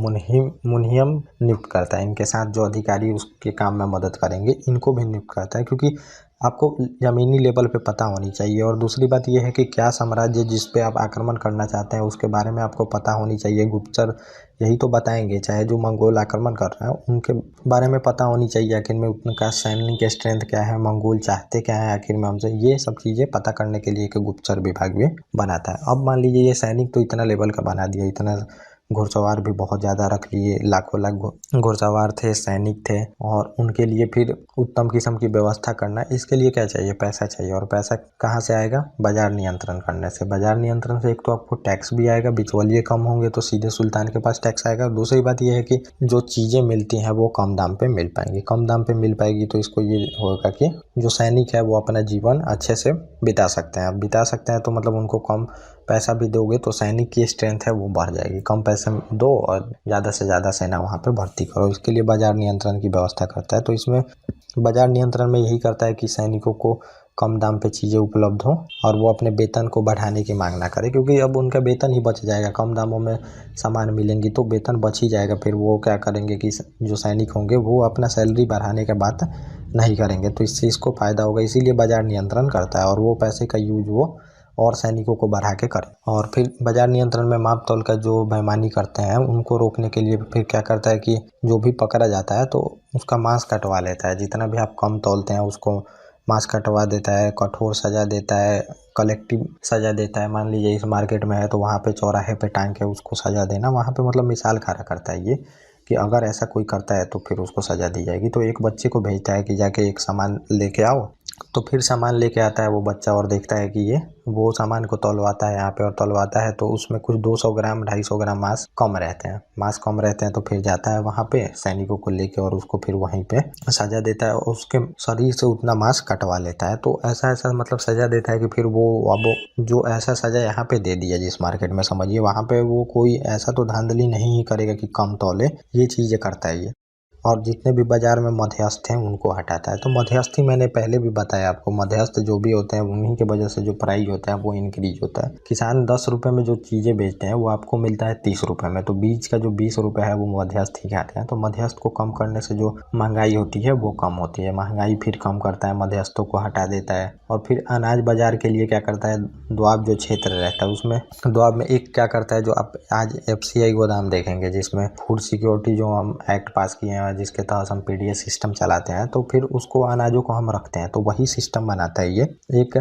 मुनियम नियुक्त करता है। इनके साथ जो अधिकारी उसके काम में मदद करेंगे इनको भी नियुक्त करता है, क्योंकि आपको ज़मीनी लेवल पे पता होनी चाहिए। और दूसरी बात यह है कि क्या साम्राज्य जिस पे आप आक्रमण करना चाहते हैं उसके बारे में आपको पता होनी चाहिए। गुप्तचर यही तो बताएंगे, चाहे जो मंगोल आक्रमण कर रहे हैं उनके बारे में पता होनी चाहिए, आखिर में उनका सैनिक स्ट्रेंथ क्या है, मंगोल चाहते क्या है आखिर में हमसे, ये सब चीज़ें पता करने के लिए एक गुप्तचर विभाग भी बनाता है। अब मान लीजिए ये सैनिक तो इतना लेवल का बना दिया, इतना घुड़सवार भी बहुत ज़्यादा रख लिए, लाखों लाख घुड़सवार थे, सैनिक थे, और उनके लिए फिर उत्तम किस्म की व्यवस्था करना। इसके लिए क्या चाहिए? पैसा चाहिए। और पैसा कहाँ से आएगा? बाजार नियंत्रण करने से। बाजार नियंत्रण से एक तो आपको टैक्स भी आएगा, बिचौलिए कम होंगे तो सीधे सुल्तान के पास टैक्स आएगा। दूसरी बात यह है कि जो चीज़ें मिलती हैं वो कम दाम पे मिल पाएंगी। कम दाम पे मिल पाएगी तो इसको ये होगा कि जो सैनिक है वो अपना जीवन अच्छे से बिता सकते हैं। अब बिता सकते हैं तो मतलब उनको कम पैसा भी दोगे तो सैनिक की स्ट्रेंथ है वो बढ़ जाएगी। कम पैसे दो और ज़्यादा से ज़्यादा सेना वहाँ पे भर्ती करो, इसके लिए बाजार नियंत्रण की व्यवस्था करता है। तो इसमें बाजार नियंत्रण में यही करता है कि सैनिकों को कम दाम पे चीज़ें उपलब्ध हों और वो अपने वेतन को बढ़ाने की मांग ना करें, क्योंकि अब उनका वेतन ही बच जाएगा। कम दामों में सामान मिलेंगी तो वेतन बच ही जाएगा। फिर वो क्या करेंगे कि जो सैनिक होंगे वो अपना सैलरी बढ़ाने के बात नहीं करेंगे, तो इससे इसको फ़ायदा होगा। इसीलिए बाजार नियंत्रण करता है और वो पैसे का यूज वो और सैनिकों को बढ़ा के करें। और फिर बाजार नियंत्रण में माप तौल का जो बेईमानी करते हैं उनको रोकने के लिए फिर क्या करता है कि जो भी पकड़ा जाता है तो उसका मांस कटवा लेता है। जितना भी आप कम तौलते हैं उसको मांस कटवा देता है, कठोर सज़ा देता है, कलेक्टिव सज़ा देता है। मान लीजिए इस मार्केट में है तो वहाँ पे चौराहे पे टांग के उसको सज़ा देना, वहाँ पे मतलब मिसाल खड़ा करता है ये कि अगर ऐसा कोई करता है तो फिर उसको सज़ा दी जाएगी। तो एक बच्चे को भेजता है कि जाके एक सामान लेके आओ, तो फिर सामान लेके आता है वो बच्चा और देखता है कि ये वो सामान को तौलवाता है यहाँ पे, और तौलवाता है तो उसमें कुछ 200 ग्राम 250 ग्राम मांस कम रहते हैं। तो फिर जाता है वहाँ पे सैनिकों को लेके और उसको फिर वहीं पे सजा देता है और उसके शरीर से उतना मांस कटवा लेता है। तो ऐसा मतलब सजा देता है कि फिर वो अब जो ऐसा सजा यहाँ पे दे दिया जिस मार्केट में, समझिए वहाँ पे वो कोई ऐसा तो धांधली नहीं ही करेगा कि कम तौले, ये चीज़ें करता है ये। और जितने भी बाजार में मध्यस्थ हैं उनको हटाता है। तो मध्यस्थी मैंने पहले भी बताया आपको, मध्यस्थ जो भी होते हैं उन्हीं के वजह से जो प्राइस होता है वो इंक्रीज होता है। किसान 10 रुपये में जो चीज़ें बेचते हैं वो आपको मिलता है 30 रुपये में, तो बीच का जो 20 रुपये है वो मध्यस्थ ही खाते हैं। तो मध्यस्थ को कम करने से जो महंगाई होती है वो कम होती है। महंगाई फिर कम करता है, मध्यस्थों को हटा देता है। और फिर अनाज बाजार के लिए क्या करता है, द्वाब जो क्षेत्र रहता है उसमें द्वाब में एक क्या करता है, जो आप आज FCI गोदाम देखेंगे जिसमें फूड सिक्योरिटी जो हम एक्ट पास किए हैं जिसके तहत हम PDS सिस्टम चलाते हैं, तो फिर उसको अनाजों को हम रखते हैं, तो वही सिस्टम बनाता है ये। एक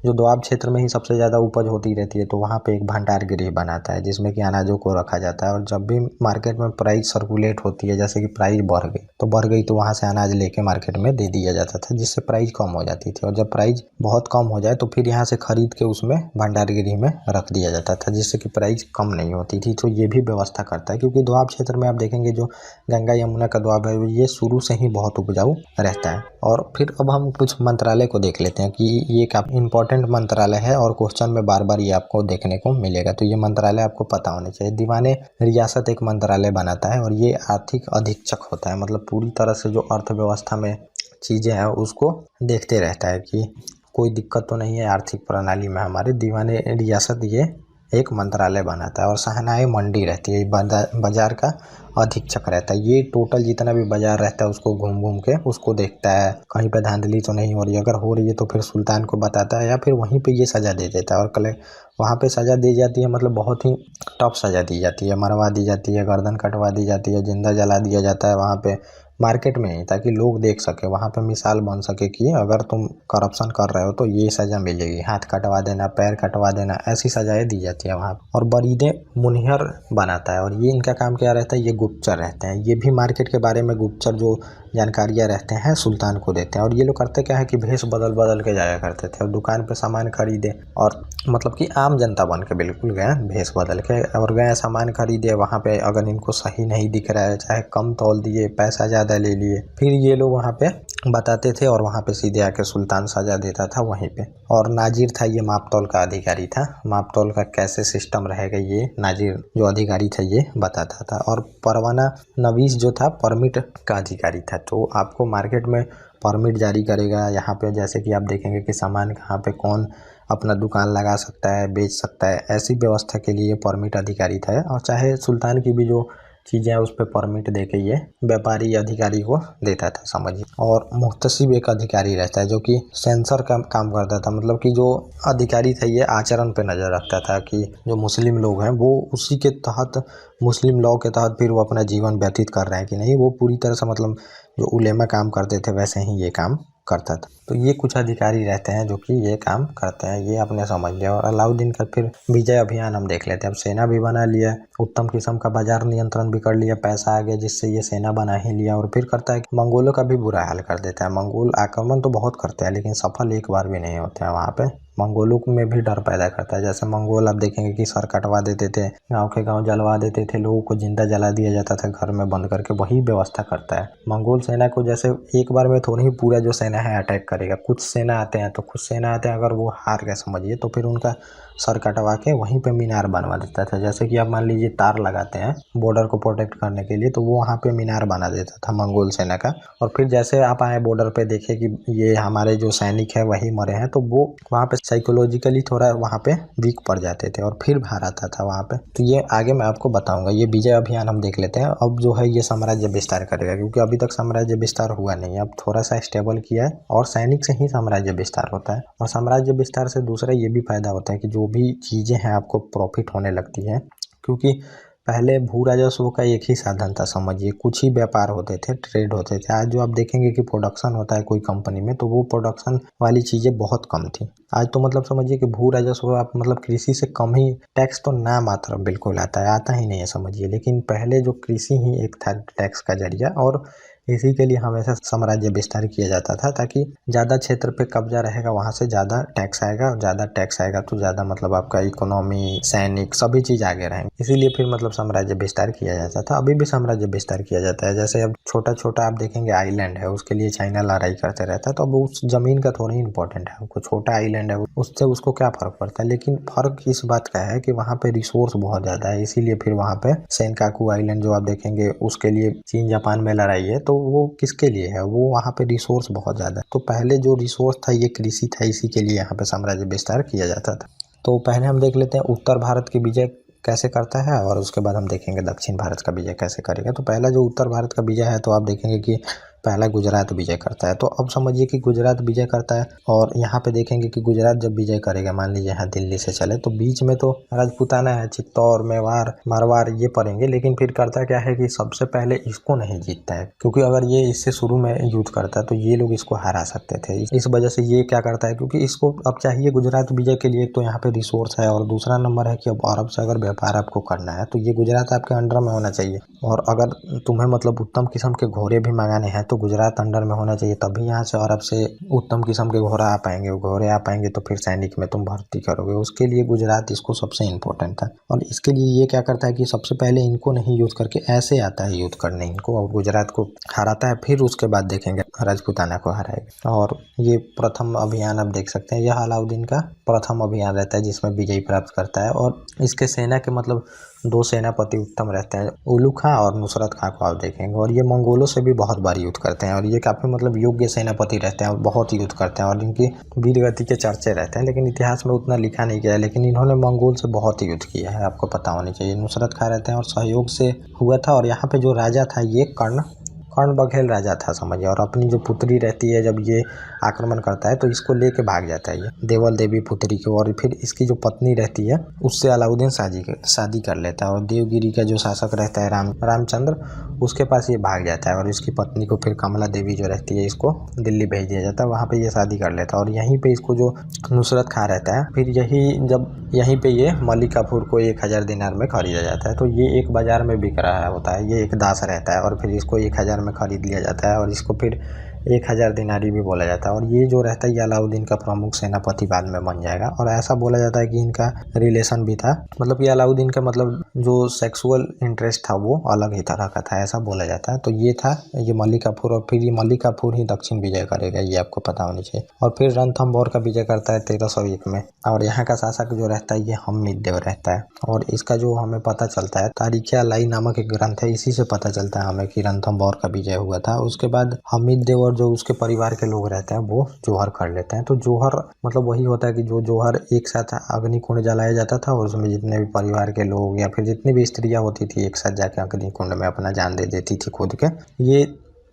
जो दोआब क्षेत्र में ही सबसे ज़्यादा उपज होती रहती है तो वहाँ पे एक भंडार गृह बनाता है जिसमें कि अनाजों को रखा जाता है। और जब भी मार्केट में प्राइस सर्कुलेट होती है, जैसे कि प्राइस बढ़ गई तो वहाँ से अनाज लेके मार्केट में दे दिया जाता था, जिससे प्राइस कम हो जाती थी। और जब प्राइस बहुत कम हो जाए तो फिर यहाँ से खरीद के उसमें भंडार गृह में रख दिया जाता था, जिससे कि प्राइस कम नहीं होती थी। तो ये भी व्यवस्था करता है, क्योंकि दोआब क्षेत्र में आप देखेंगे जो गंगा यमुना का दोआब है ये शुरू से ही बहुत उपजाऊ रहता है। और फिर अब हम कुछ मंत्रालय को देख लेते हैं कि ये काफ़ी इंपॉर्टेंट मंत्रालय है और क्वेश्चन में बार बार ये आपको देखने को मिलेगा, तो ये मंत्रालय आपको पता होने चाहिए। दीवाने रियासत एक मंत्रालय बनाता है और ये आर्थिक अधीक्षक होता है, मतलब पूरी तरह से जो अर्थव्यवस्था में चीज़ें हैं उसको देखते रहता है कि कोई दिक्कत तो नहीं है आर्थिक प्रणाली में हमारे। दीवाने रियासत ये एक मंत्रालय बनाता है। और सहनाई मंडी रहती है, बाजार का अधीक्षक रहता है। ये टोटल जितना भी बाजार रहता है उसको घूम घूम के उसको देखता है कहीं पे धांधली तो नहीं हो रही, अगर हो रही है तो फिर सुल्तान को बताता है या फिर वहीं पे ये सज़ा दे देता है। और वहाँ पे सज़ा दी जाती है, मतलब बहुत ही टफ सज़ा दी जाती है, मरवा दी जाती है, गर्दन कटवा दी जाती है, जिंदा जला दिया जाता है वहाँ पे, मार्केट में ही, ताकि लोग देख सके, वहाँ पे मिसाल बन सके कि अगर तुम करप्शन कर रहे हो तो ये सज़ा मिलेगी, हाथ कटवा देना, पैर कटवा देना, ऐसी सज़ाएं दी जाती है वहाँ पे। और बरीदे मुनिहर बनाता है, और ये इनका काम क्या रहता है, ये गुप्तचर रहते हैं, ये भी मार्केट के बारे में गुप्तचर जो जानकारियाँ रहते हैं सुल्तान को देते हैं। और ये लोग करते क्या है कि भेष बदल बदल के जाया करते थे और दुकान पे सामान खरीदे, और मतलब कि आम जनता बन के बिल्कुल गए भेष बदल के, और गए सामान खरीदे। वहाँ पे अगर इनको सही नहीं दिख रहा है, चाहे कम तौल दिए, पैसा ज़्यादा ले लिए, फिर ये लोग वहाँ पे बताते थे और वहाँ पे सीधे आके सुल्तान सजा देता था वहीं पे। और नाजिर था, ये मापतौल का अधिकारी था, मापतौल का कैसे सिस्टम रहेगा ये नाजिर जो अधिकारी था ये बताता था। और परवाना नवीस जो था परमिट का अधिकारी था, तो आपको मार्केट में परमिट जारी करेगा। यहाँ पे जैसे कि आप देखेंगे कि सामान कहाँ पे कौन अपना दुकान लगा सकता है, बेच सकता है, ऐसी व्यवस्था के लिए परमिट अधिकारी था। और चाहे सुल्तान की भी जो चीज़ें हैं उस पर परमिट दे के ये व्यापारी अधिकारी को देता था, समझिए। और मुहतसिब एक अधिकारी रहता है जो कि सेंसर का काम करता था, मतलब कि जो अधिकारी था ये आचरण पे नज़र रखता था कि जो मुस्लिम लोग हैं वो उसी के तहत, मुस्लिम लॉ के तहत फिर वो अपना जीवन व्यतीत कर रहे हैं कि नहीं, वो पूरी तरह से मतलब जो उलेमा काम करते थे वैसे ही ये काम करता था। तो ये कुछ अधिकारी रहते हैं जो कि ये काम करते हैं, ये अपने समझ लिया। और अलाउद्दीन का फिर विजय अभियान हम देख लेते हैं। अब सेना भी बना लिया, उत्तम किस्म का बाजार नियंत्रण भी कर लिया, पैसा आ गया जिससे ये सेना बना ही लिया। और फिर करता है कि मंगोलों का भी बुरा हाल कर देता है। मंगोल आक्रमण तो बहुत करते हैं लेकिन सफल एक बार भी नहीं होते हैं वहाँ पे। मंगोलों में भी डर पैदा करता है। जैसे मंगोल आप देखेंगे कि सर कटवा देते थे, गांव के गांव जलवा देते थे, लोगों को जिंदा जला दिया जाता था घर में बंद करके, वही व्यवस्था करता है। मंगोल सेना को जैसे एक बार में थोड़ी ही पूरा जो सेना है अटैक करेगा, कुछ सेना आते हैं, तो कुछ सेना आते हैं, अगर वो हार गए समझिए तो फिर उनका सर कटवा के वहीं पे मीनार बनवा देता था। जैसे कि आप मान लीजिए तार लगाते हैं बॉर्डर को प्रोटेक्ट करने के लिए, तो वो वहाँ पे मीनार बना देता था मंगोल सेना का। और फिर जैसे आप आए बॉर्डर पे देखे कि ये हमारे जो सैनिक है वही मरे हैं, तो वो वहाँ पे साइकोलॉजिकली थोड़ा वहाँ पे वीक पड़ जाते थे और फिर बाहर आता था वहाँ पे। तो ये आगे मैं आपको बताऊंगा। ये विजय अभियान हम देख लेते हैं। अब जो है ये साम्राज्य विस्तार करेगा, क्योंकि अभी तक साम्राज्य विस्तार हुआ नहीं है, अब थोड़ा सा स्टेबल किया है और सैनिक से ही साम्राज्य विस्तार होता है। और साम्राज्य विस्तार से दूसरा ये भी फायदा होता है कि जो भी चीज़ें हैं आपको प्रॉफिट होने लगती है, क्योंकि पहले भू राजस्व का एक ही साधन था, समझिए, कुछ ही व्यापार होते थे, ट्रेड होते थे। आज जो आप देखेंगे कि प्रोडक्शन होता है कोई कंपनी में, तो वो प्रोडक्शन वाली चीज़ें बहुत कम थी। आज तो मतलब समझिए कि भू राजस्व आप मतलब कृषि से कम ही टैक्स तो ना मात्र बिल्कुल आता है, आता ही नहीं है समझिए। लेकिन पहले जो कृषि ही एक था टैक्स का जरिया, और इसी के लिए हमेशा साम्राज्य विस्तार किया जाता था, ताकि ज़्यादा क्षेत्र पे कब्जा रहेगा, वहाँ से ज़्यादा टैक्स आएगा, और ज़्यादा टैक्स आएगा तो ज़्यादा मतलब आपका इकोनॉमी, सैनिक, सभी चीज़ आगे रहेंगे। इसीलिए फिर मतलब साम्राज्य विस्तार किया जाता था। अभी भी साम्राज्य विस्तार किया जाता है। जैसे अब छोटा छोटा आप देखेंगे आइलैंड है, उसके लिए चाइना लड़ाई करते रहता है, तो अब उस जमीन का थोड़ा ही इंपॉर्टेंट है, आपको छोटा आइलैंड है उससे उसको क्या फर्क पड़ता है। लेकिन फर्क इस बात का है कि वहाँ पे रिसोर्स बहुत ज़्यादा है, इसीलिए फिर वहाँ पे सेनकाकू आइलैंड जो आप देखेंगे उसके लिए चीन जापान में लड़ाई है, तो वो किसके लिए है, वो वहाँ पे रिसोर्स बहुत ज़्यादा है। तो पहले जो रिसोर्स था ये कृषि था, इसी के लिए यहाँ पे साम्राज्य विस्तार किया जाता था। तो पहले हम देख लेते हैं उत्तर भारत की विजय कैसे करता है, और उसके बाद हम देखेंगे दक्षिण भारत का विजय कैसे करेगा। तो पहला जो उत्तर भारत का विजय है, तो आप देखेंगे कि पहला गुजरात विजय करता है। तो अब समझिए कि गुजरात विजय करता है, और यहाँ पे देखेंगे कि गुजरात जब विजय करेगा, मान लीजिए यहाँ दिल्ली से चले, तो बीच में तो राजपूताना है, चित्तौड़, मेवाड़, मारवाड़ ये पड़ेंगे। लेकिन फिर करता क्या है कि सबसे पहले इसको नहीं जीतता है, क्योंकि अगर ये इससे शुरू में युद्ध करता है तो ये लोग इसको हरा सकते थे। इस वजह से ये क्या करता है, क्योंकि इसको अब चाहिए गुजरात विजय के लिए, तो यहाँ पे रिसोर्स है, और दूसरा नंबर है कि अब अरब से अगर व्यापार आपको करना है तो ये गुजरात आपके अंडर में होना चाहिए। और अगर तुम्हें मतलब उत्तम किस्म के घोड़े भी मंगाने हैं तो गुजरात अंडर में होना चाहिए, तभी यहाँ से अरब से उत्तम किस्म के घोड़ा आ पाएंगे। घोड़े आ पाएंगे तो फिर सैनिक में तुम भर्ती करोगे। उसके लिए गुजरात इसको सबसे इम्पोर्टेंट था। और इसके लिए ये क्या करता है कि सबसे पहले इनको नहीं युद्ध करके ऐसे आता है युद्ध करने इनको, और गुजरात को हराता है। फिर उसके बाद देखेंगे राजपूताना को हराएगा। और ये प्रथम अभियान आप देख सकते हैं, यह अलाउद्दीन का प्रथम अभियान रहता है जिसमें विजय प्राप्त करता है। और इसके सेना के मतलब दो सेनापति उत्तम रहते हैं, उल्लू खां और नुसरत खां को आप देखेंगे। और ये मंगोलों से भी बहुत बार युद्ध करते हैं, और ये काफ़ी मतलब योग्य सेनापति रहते हैं और बहुत युद्ध करते हैं, और इनकी वीर गति के चर्चे रहते हैं। लेकिन इतिहास में उतना लिखा नहीं गया है, लेकिन इन्होंने मंगोल से बहुत युद्ध किया है, आपको पता होनी चाहिए। नुसरत खां रहते हैं और सहयोग से हुआ था। और यहाँ पे जो राजा था ये कर्ण बघेल राजा था समझिए, और अपनी जो पुत्री रहती है जब ये आक्रमण करता है तो इसको लेके भाग जाता है ये देवल देवी पुत्री को, और फिर इसकी जो पत्नी रहती है उससे अलाउद्दीन शादी कर लेता है, और देवगिरी का जो शासक रहता है रामचंद्र, उसके पास ये भाग जाता है, और इसकी पत्नी को फिर कमला देवी जो रहती है इसको दिल्ली भेज दिया जाता है, वहाँ पे ये शादी कर लेता है, और यहीं पे इसको जो नुसरत खां रहता है फिर यहीं पे ये मलिक काफूर को 1000 दिनार में खरीदा जाता है। तो ये एक बाजार में बिक रहा होता है, ये एक दास रहता है, और फिर इसको 1000 में खरीद लिया जाता है, और इसको फिर 1000 दिनारी भी बोला जाता है, और ये जो रहता है ये अलाउद्दीन का प्रमुख सेनापति बाद में बन जाएगा। और ऐसा बोला जाता है कि इनका रिलेशन भी था, मतलब ये अलाउद्दीन का मतलब जो सेक्सुअल इंटरेस्ट था वो अलग ही तरह का था, ऐसा बोला जाता है। तो ये था ये मलिक काफूर, और फिर ये मलिक काफूर ही दक्षिण विजय करेगा, ये आपको पता होनी चाहिए। और फिर रणथंभौर का विजय करता है 1301 में, और यहाँ का शासक जो रहता है ये हमीद देव रहता है, और इसका जो हमें पता चलता है तारीख-ए-अलाई नामक एक ग्रंथ है, इसी से पता चलता है हमें कि रणथंभौर का विजय हुआ था। उसके बाद हमीद देव और जो उसके परिवार के लोग रहते हैं वो जौहर कर लेते हैं। तो जौहर मतलब वही होता है कि जो जौहर एक साथ अग्निकुंड जलाया जाता था, और उसमें जितने भी परिवार के लोग या फिर जितनी भी स्त्रियां होती थी एक साथ जाके अग्निकुंड में अपना जान दे देती थी खुद के, ये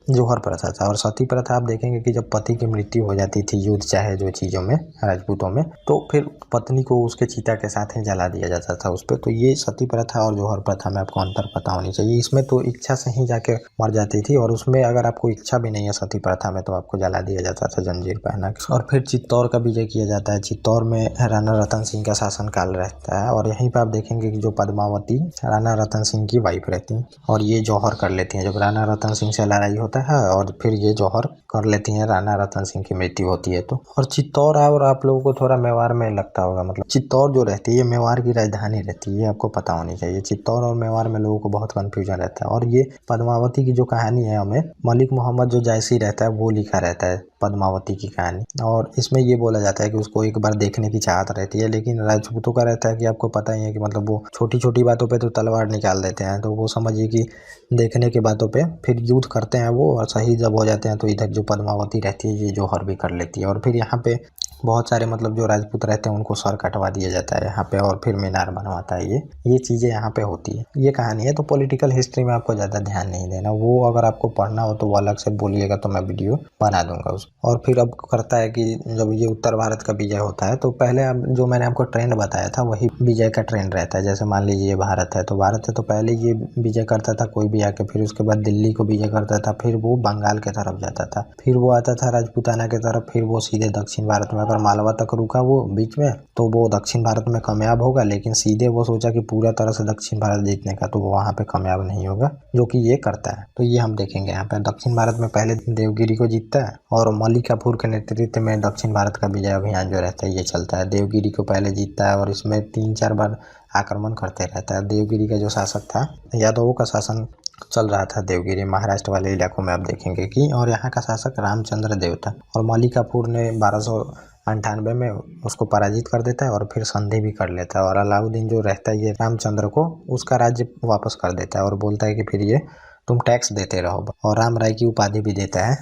जौहर प्रथा था। और सती प्रथा आप देखेंगे कि जब पति की मृत्यु हो जाती थी युद्ध चाहे जो चीज़ों में राजपूतों में, तो फिर पत्नी को उसके चिता के साथ ही जला दिया जाता था उस पर। तो ये सती प्रथा और जौहर प्रथा में आपको अंतर पता होनी चाहिए। इसमें तो इच्छा से ही जाके मर जाती थी, और उसमें अगर आपको इच्छा भी नहीं है सती प्रथा में तो आपको जला दिया जाता था जंजीर पहना के। और फिर चित्तौड़ का विजय किया जाता है। चित्तौड़ में राणा रतन सिंह का शासनकाल रहता है, और यहीं पर आप देखेंगे कि जो पद्मावती राणा रतन सिंह की वाइफ रहती हैं, और ये जौहर कर लेती हैं जब राणा रतन सिंह से लड़ाई होता है, और फिर ये जौहर कर लेती हैं राणा रतन सिंह की मृत्यु होती है। तो और चित्तौड़ और आप लोगों को थोड़ा मेवाड़ में लगता होगा, मतलब चित्तौड़ जो रहती है ये मेवाड़ की राजधानी रहती है, ये आपको पता होनी चाहिए। चित्तौड़ और मेवाड़ में लोगों को बहुत कंफ्यूजन रहता है। और ये पद्मावती की जो कहानी है हमें मलिक मोहम्मद जो जायसी रहता है वो लिखा रहता है पद्मावती की कहानी, और इसमें ये बोला जाता है कि उसको एक बार देखने की चाहत रहती है, लेकिन राजपूतों का रहता है कि आपको पता ही है कि मतलब वो छोटी छोटी बातों पे तो तलवार निकाल देते हैं, तो वो समझिए कि देखने की बातों पे फिर युद्ध करते हैं वो, और सही जब हो जाते हैं तो इधर जो पद्मावती रहती है ये जौहर भी कर लेती है। और फिर यहाँ पे बहुत सारे मतलब जो राजपूत रहते हैं उनको सर कटवा दिया जाता है यहाँ पे, और फिर मीनार बनवाता है ये चीज़ें यहाँ पे होती है। ये कहानी है। तो पॉलिटिकल हिस्ट्री में आपको ज़्यादा ध्यान नहीं देना, वो अगर आपको पढ़ना हो तो वो अलग से बोलिएगा तो मैं वीडियो बना दूंगा उसको। और फिर अब करता है कि जब ये उत्तर भारत का विजय होता है तो पहले जो मैंने आपको ट्रेंड बताया था वही विजय का ट्रेंड रहता है। जैसे मान लीजिए ये भारत है तो पहले ये विजय करता था कोई भी आके, फिर उसके बाद दिल्ली को विजय करता था, फिर वो बंगाल के तरफ जाता था, फिर वो आता था राजपूताना के तरफ, फिर वो सीधे दक्षिण भारत में, अगर मालवा तक रुका वो बीच में तो वो दक्षिण भारत में कामयाब होगा, लेकिन सीधे वो सोचा कि पूरा तरह से दक्षिण भारत जीतने का, तो वो वहाँ पे कामयाब नहीं होगा, जो कि ये करता है। तो ये हम देखेंगे यहाँ पे दक्षिण भारत में पहले देवगिरी को जीतता है, और मलिक काफूर के नेतृत्व में दक्षिण भारत का विजय अभियान जो रहता है ये चलता है। देवगिरी को पहले जीतता है और इसमें 3-4 बार आक्रमण करते रहता है। देवगिरी का जो शासक था यादवों का शासन चल रहा था देवगिरी महाराष्ट्र वाले इलाकों में आप देखेंगे कि, और यहाँ का शासक रामचंद्र देव था, और मलिक काफूर ने 1298 में उसको पराजित कर देता है और फिर संधि भी कर लेता है, और अलाउद्दीन जो रहता है ये रामचंद्र को उसका राज्य वापस कर देता है और बोलता है कि फिर ये तुम टैक्स देते रहो, और राम राय की उपाधि भी देता है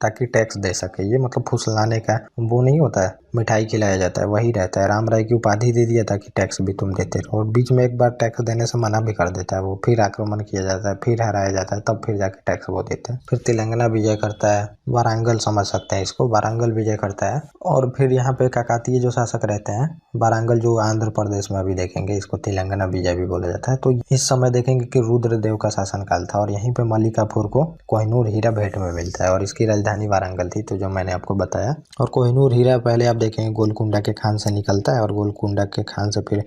ताकि टैक्स दे सके। ये मतलब फुसलाने का वो नहीं होता है, मिठाई खिलाया जाता है वही रहता है। राम राय की उपाधि दे दिया ताकि टैक्स भी तुम देते रहो, और बीच में एक बार टैक्स देने से मना भी कर देता है वो, फिर आक्रमण किया जाता है, फिर हराया जाता है, तब फिर जाके टैक्स वो देते हैं। फिर तेलंगाना विजय करता है, वारंगल समझ सकते हैं इसको, वारंगल विजय करता है। और फिर यहाँ पे काकातीय जो शासक रहते हैं वारंगल जो आंध्र प्रदेश में अभी देखेंगे, इसको तेलंगाना विजय भी बोला जाता है। तो इस समय देखेंगे कि रुद्रदेव का शासनकाल था, और यहीं पे मलिक काफूर को कोहिनूर हीरा भेंट में मिलता है, और इसकी राजधानी वारंगल थी, तो जो मैंने आपको बताया। और कोहिनूर हीरा पहले आप देखेंगे गोलकुंडा के खान से निकलता है, और गोलकुंडा के खान से फिर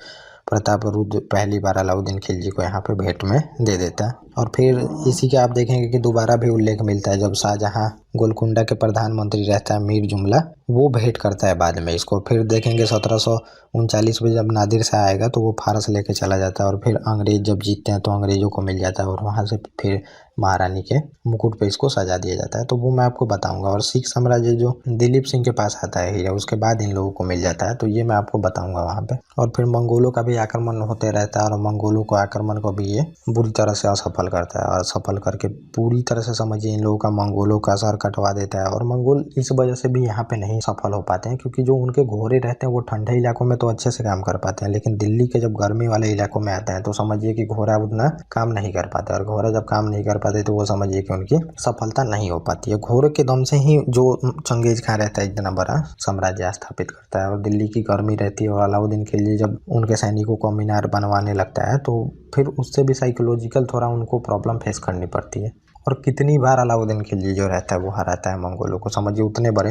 प्रतापरुद्र पहली बार अलाउद्दीन खिलजी को यहाँ पे भेंट में दे देता है। और फिर इसी के आप देखेंगे कि दोबारा भी उल्लेख मिलता है जब शाहजहां गोलकुंडा के प्रधानमंत्री रहता है मीर जुमला, वो भेंट करता है बाद में इसको। फिर देखेंगे 1739 में जब नादिर शाह आएगा तो वो फारस लेके चला जाता है, और फिर अंग्रेज जब जीतते हैं तो अंग्रेजों को मिल जाता है, और वहाँ से फिर महारानी के मुकुट पे इसको सजा दिया जाता है। तो वो मैं आपको बताऊंगा। और सिख साम्राज्य जो दिलीप सिंह के पास आता है हीरा, उसके बाद इन लोगों को मिल जाता है, तो ये मैं आपको बताऊंगा वहाँ पे। और फिर मंगोलों का भी आक्रमण होते रहता है, और मंगोलों को आक्रमण को भी ये बुरी तरह से असफल असफल करता है और सफल करके पूरी तरह से समझिए इन लोगों का मंगोलों का सर कटवा देता है। और मंगोल इस वजह से भी यहाँ पे नहीं सफल हो पाते हैं, क्योंकि जो उनके घोड़े रहते हैं वो ठंडे इलाकों में तो अच्छे से काम कर पाते हैं, लेकिन दिल्ली के जब गर्मी वाले इलाकों में आते हैं तो समझिए कि घोड़ा उतना काम नहीं कर पाता, और घोड़ा जब काम नहीं कर पाते तो वो समझिए कि उनकी सफलता नहीं हो पाती है। घोड़े के दम से ही जो चंगेज खां रहता है इतना बड़ा साम्राज्य स्थापित करता है। और दिल्ली की गर्मी रहती है और अलाउद्दीन खिलजी जब उनके सैनिकों को मीनार बनवाने लगता है तो फिर उससे भी साइकोलॉजिकल थोड़ा उनको प्रॉब्लम फेस करनी पड़ती है। और कितनी बार अलाउद्दीन खिलजी जो रहता है वो हराता है मंगोलों को, समझिए उतने बड़े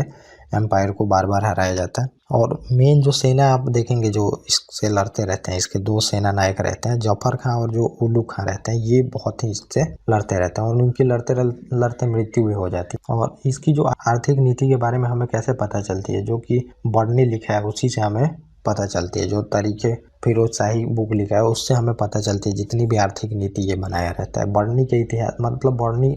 एम्पायर को बार बार हराया जाता है। और मेन जो सेना आप देखेंगे जो इससे लड़ते रहते हैं, इसके दो सेना नायक रहते हैं, जफर खां और जो उलुग खां रहते हैं, ये बहुत ही इससे लड़ते रहते हैं और उनकी लड़ते लड़ते मृत्यु भी हो जाती है। और इसकी जो आर्थिक नीति के बारे में हमें कैसे पता चलती है, जो कि बर्नी लिखा है उसी से हमें पता चलती है। जो तरीके फिरोज शाही बुक लिखा है उससे हमें पता चलती है जितनी भी आर्थिक नीति ये बनाया रहता है। बर्नी के इतिहास मतलब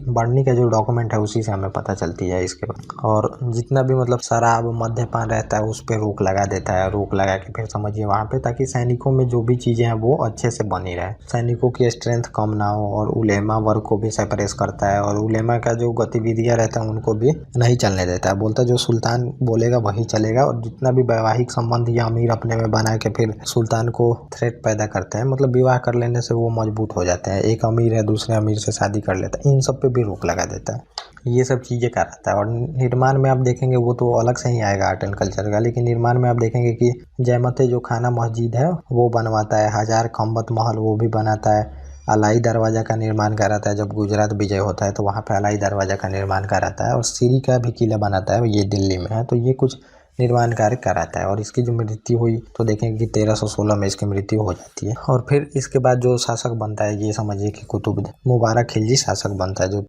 बर्नी का जो डॉक्यूमेंट है उसी से हमें पता चलती है इसके बाद। और जितना भी मतलब शराब मद्यपान रहता है उस पर रोक लगा देता है, रोक लगा के फिर समझिए वहाँ पे, ताकि सैनिकों में जो भी चीज़ें हैं वो अच्छे से बनी रहे, सैनिकों की स्ट्रेंथ कम ना हो। और उलेमा वर्ग को भी सेपरेट करता है और उलेमा का जो गतिविधियाँ रहता है उनको भी नहीं चलने देता है, बोलता है जो सुल्तान बोलेगा वही चलेगा। और जितना भी वैवाहिक संबंध या अमीर अपने में बना के फिर सुल्तान को थ्रेट पैदा करते हैं, मतलब विवाह कर लेने से वो मजबूत हो जाते हैं, एक अमीर है दूसरे अमीर से शादी कर लेता है, इन सब पे भी रोक लगा देता है। ये सब चीज़ें कराता है। और निर्माण में आप देखेंगे वो तो अलग से ही आएगा आर्ट एंड कल्चर का, लेकिन निर्माण में आप देखेंगे कि जयमते जो खाना मस्जिद है वो बनवाता है, हजार खम्बत महल वो भी बनाता है, अलाई दरवाज़ा का निर्माण कराता है। जब गुजरात विजय होता है तो वहाँ पे अलाई दरवाज़ा का निर्माण कराता है। और सीरी का भी किला बनाता है, ये दिल्ली में है। तो ये कुछ निर्माण कार्य कराता है। और इसकी जो मृत्यु हुई तो देखेंगे कि 1316 में इसकी मृत्यु हो जाती है। और फिर इसके बाद जो शासक बनता है ये समझिए कि कुतुब मुबारक खिलजी शासक बनता है, जो